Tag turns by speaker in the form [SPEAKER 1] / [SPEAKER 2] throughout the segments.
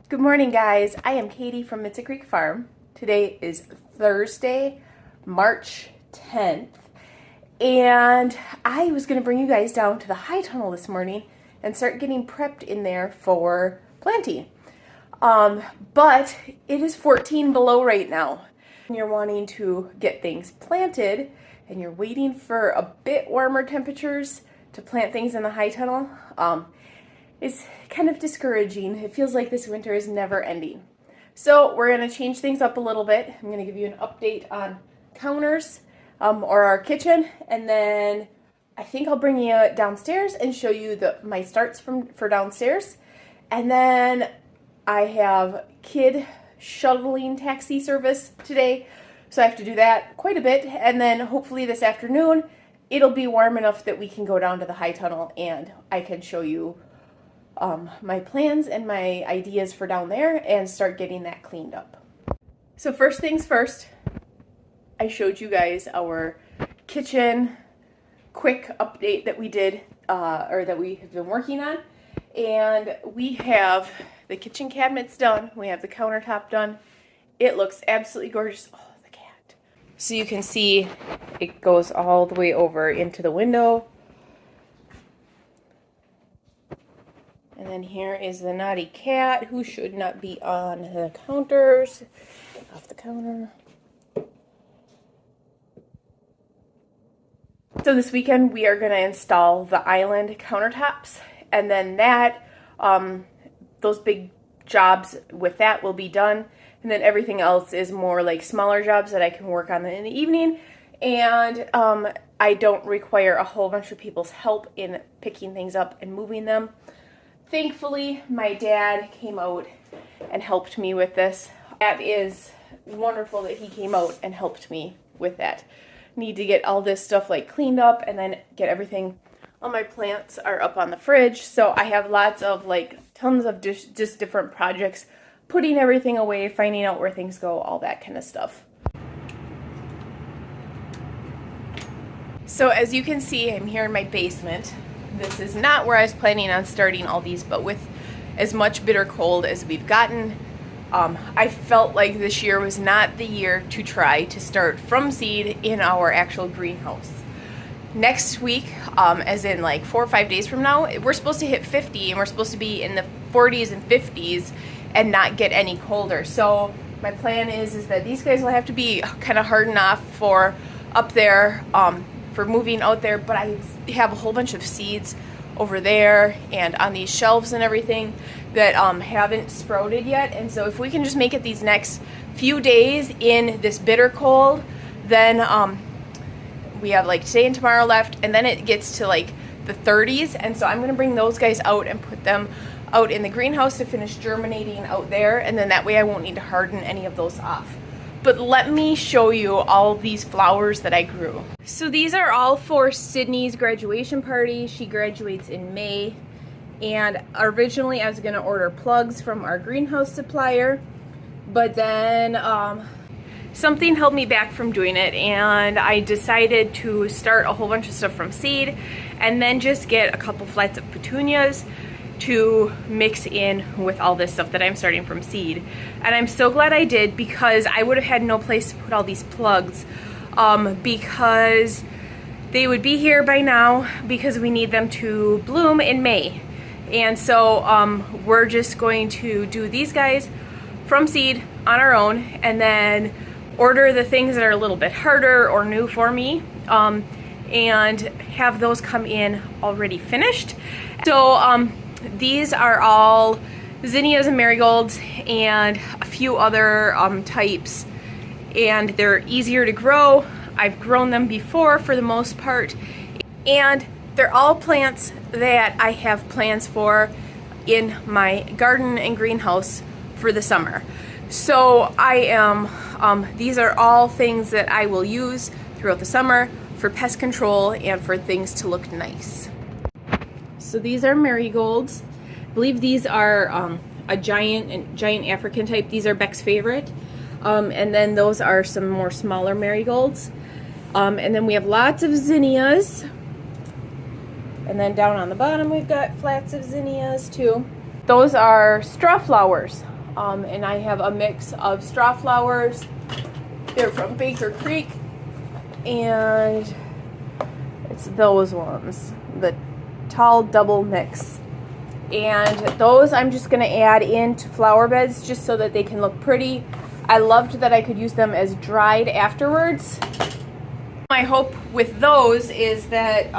[SPEAKER 1] Good morning, guys. I am Katie from Mitza Creek Farm. Today is Thursday, March 10th, and I was going to bring you guys down to the high tunnel this morning and start getting prepped in there for planting. But it is 14 below right now. And you're wanting to get things planted and you're waiting for a bit warmer temperatures to plant things in the high tunnel. It's kind of discouraging. It feels like this winter is never ending. So we're going to change things up a little bit. I'm going to give you an update on counters or our kitchen, and then I think I'll bring you downstairs and show you my starts for downstairs. And then I have kid shuttling taxi service today, so I have to do that quite a bit. And then hopefully this afternoon it'll be warm enough that we can go down to the high tunnel and I can show you my plans and my ideas for down there and start getting that cleaned up. So first things first, I showed you guys our kitchen quick update that we did, or that we have been working on. And we have the kitchen cabinets done. We have the countertop done. It looks absolutely gorgeous. Oh, the cat. So you can see it goes all the way over into the window. And then here is the naughty cat who should not be on the counters. Get off the counter. So this weekend we are going to install the island countertops, and then those big jobs with that will be done, and then everything else is more like smaller jobs that I can work on in the evening, and I don't require a whole bunch of people's help in picking things up and moving them. Thankfully, my dad came out and helped me with this. That is wonderful that he came out and helped me with that. Need to get all this stuff like cleaned up and then get everything. All my plants are up on the fridge, so I have lots of tons of just different projects, putting everything away, finding out where things go, all that kind of stuff. So as you can see, I'm here in my basement. This is not where I was planning on starting all these, but with as much bitter cold as we've gotten, I felt like this year was not the year to try to start from seed in our actual greenhouse. Next week, as in 4 or 5 days from now, we're supposed to hit 50 and we're supposed to be in the 40s and 50s and not get any colder. So my plan is that these guys will have to be kind of hardened off for up there, for moving out there, but I have a whole bunch of seeds over there and on these shelves and everything that haven't sprouted yet. And so if we can just make it these next few days in this bitter cold, then we have today and tomorrow left, and then it gets to the 30s. And so I'm going to bring those guys out and put them out in the greenhouse to finish germinating out there, and then that way I won't need to harden any of those off. But let me show you all these flowers that I grew. So these are all for Sydney's graduation party. She graduates in May. And originally I was gonna order plugs from our greenhouse supplier, but then something held me back from doing it, and I decided to start a whole bunch of stuff from seed and then just get a couple flights of petunias to mix in with all this stuff that I'm starting from seed. And I'm so glad I did, because I would have had no place to put all these plugs, because they would be here by now because we need them to bloom in May. And so we're just going to do these guys from seed on our own, and then order the things that are a little bit harder or new for me, and have those come in already finished. So these are all zinnias and marigolds and a few other types, and they're easier to grow. I've grown them before for the most part, and they're all plants that I have plans for in my garden and greenhouse for the summer. So these are all things that I will use throughout the summer for pest control and for things to look nice. So these are marigolds. I believe these are a giant African type. These are Beck's favorite. And then those are some more smaller marigolds. And then we have lots of zinnias. And then down on the bottom we've got flats of zinnias too. Those are straw flowers. And I have a mix of straw flowers. They're from Baker Creek, and it's those ones, the tall double mix. And those I'm just going to add into flower beds just so that they can look pretty. I loved that I could use them as dried afterwards. My hope with those is that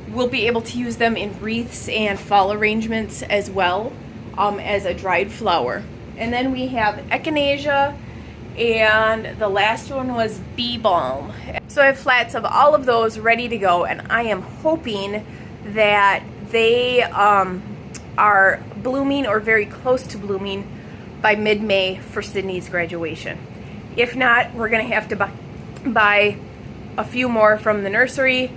[SPEAKER 1] we'll be able to use them in wreaths and fall arrangements as well as a dried flower. And then we have echinacea, and the last one was bee balm. So I have flats of all of those ready to go, and I am hoping that they are blooming or very close to blooming by mid-May for Sydney's graduation. If not, we're gonna have to buy a few more from the nursery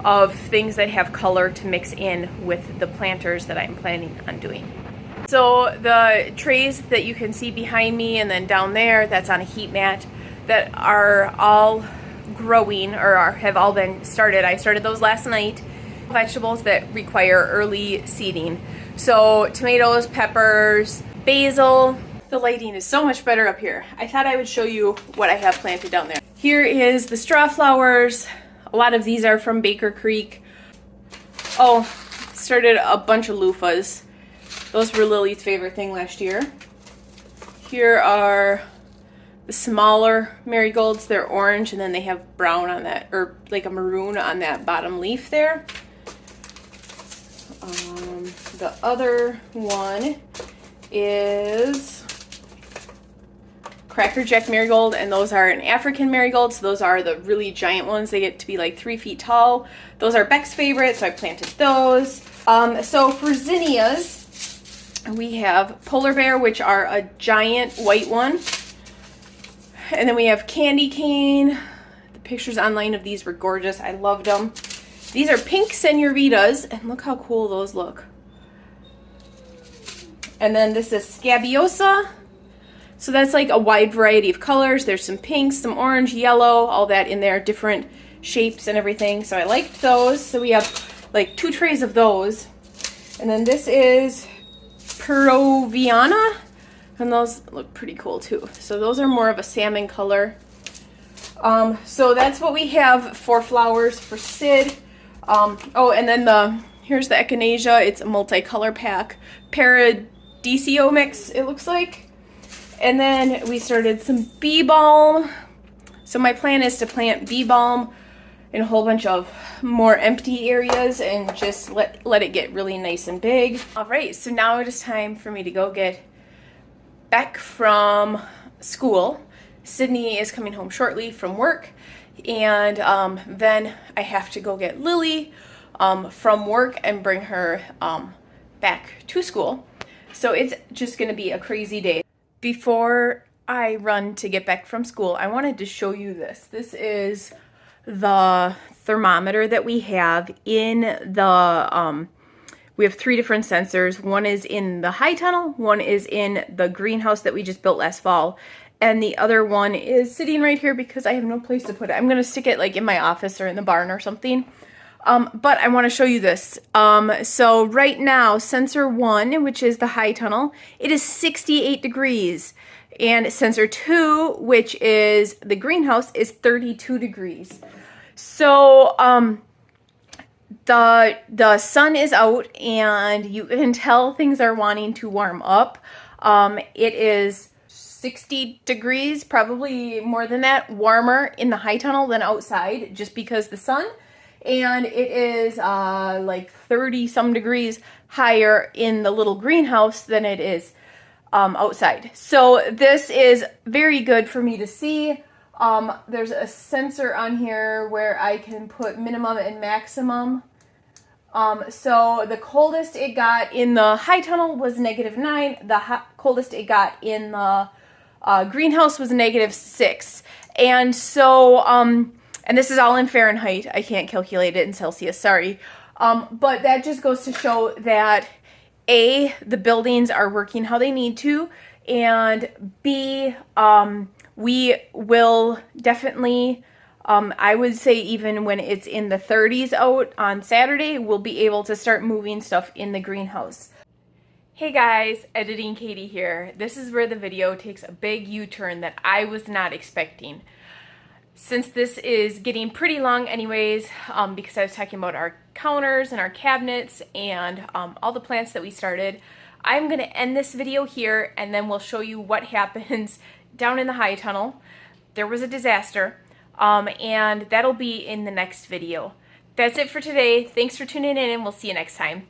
[SPEAKER 1] of things that have color to mix in with the planters that I'm planning on doing. So the trays that you can see behind me and then down there, that's on a heat mat, that are all growing or have all been started. I started those last night. Vegetables that require early seeding. So tomatoes, peppers, basil. The lighting is so much better up here. I thought I would show you what I have planted down there. Here is the straw flowers. A lot of these are from Baker Creek. Oh, started a bunch of loofahs. Those were Lily's favorite thing last year. Here are the smaller marigolds. They're orange, and then they have brown on that, or like a maroon on that bottom leaf there. The other one is Cracker Jack marigold, and those are an African marigold, so those are the really giant ones. They get to be like 3 feet tall. Those are Beck's favorite, so I planted those. So for zinnias, we have Polar Bear, which are a giant white one. And then we have Candy Cane. The pictures online of these were gorgeous. I loved them. These are pink Senoritas, and look how cool those look. And then this is Scabiosa. So that's like a wide variety of colors. There's some pinks, some orange, yellow, all that in there, different shapes and everything. So I liked those. So we have like 2 trays of those. And then this is Peruviana, and those look pretty cool too. So those are more of a salmon color. So that's what we have for flowers for Sid. Oh, and then here's the echinacea. It's a multicolor pack. Paradiso mix, it looks like. And then we started some bee balm. So my plan is to plant bee balm in a whole bunch of more empty areas and just let it get really nice and big. All right, so now it is time for me to go get Beck from school. Sydney is coming home shortly from work, and then I have to go get Lily from work and bring her back to school. So it's just gonna be a crazy day. Before I run to get Beck from school, I wanted to show you this. This is the thermometer that we have in the, we have 3 different sensors. One is in the high tunnel, one is in the greenhouse that we just built last fall, and the other one is sitting right here because I have no place to put it. I'm gonna stick it like in my office or in the barn or something. But I want to show you this. So right now, sensor 1, which is the high tunnel, it is 68 degrees. And sensor 2, which is the greenhouse, is 32 degrees. So the sun is out, and you can tell things are wanting to warm up. It is 60 degrees, probably more than that, warmer in the high tunnel than outside, just because the sun. And it is like 30 some degrees higher in the little greenhouse than it is outside. So this is very good for me to see. There's a sensor on here where I can put minimum and maximum. So the coldest it got in the high tunnel was -9. The coldest it got in the greenhouse was -6. And so, and this is all in Fahrenheit. I can't calculate it in Celsius, sorry. But that just goes to show that A, the buildings are working how they need to, and B, we will definitely, I would say even when it's in the 30s out on Saturday, we'll be able to start moving stuff in the greenhouse. Hey guys, Editing Katie here. This is where the video takes a big U-turn that I was not expecting. Since this is getting pretty long anyways, because I was talking about our counters and our cabinets and all the plants that we started, I'm going to end this video here and then we'll show you what happens down in the high tunnel. There was a disaster, and that'll be in the next video. That's it for today. Thanks for tuning in and we'll see you next time.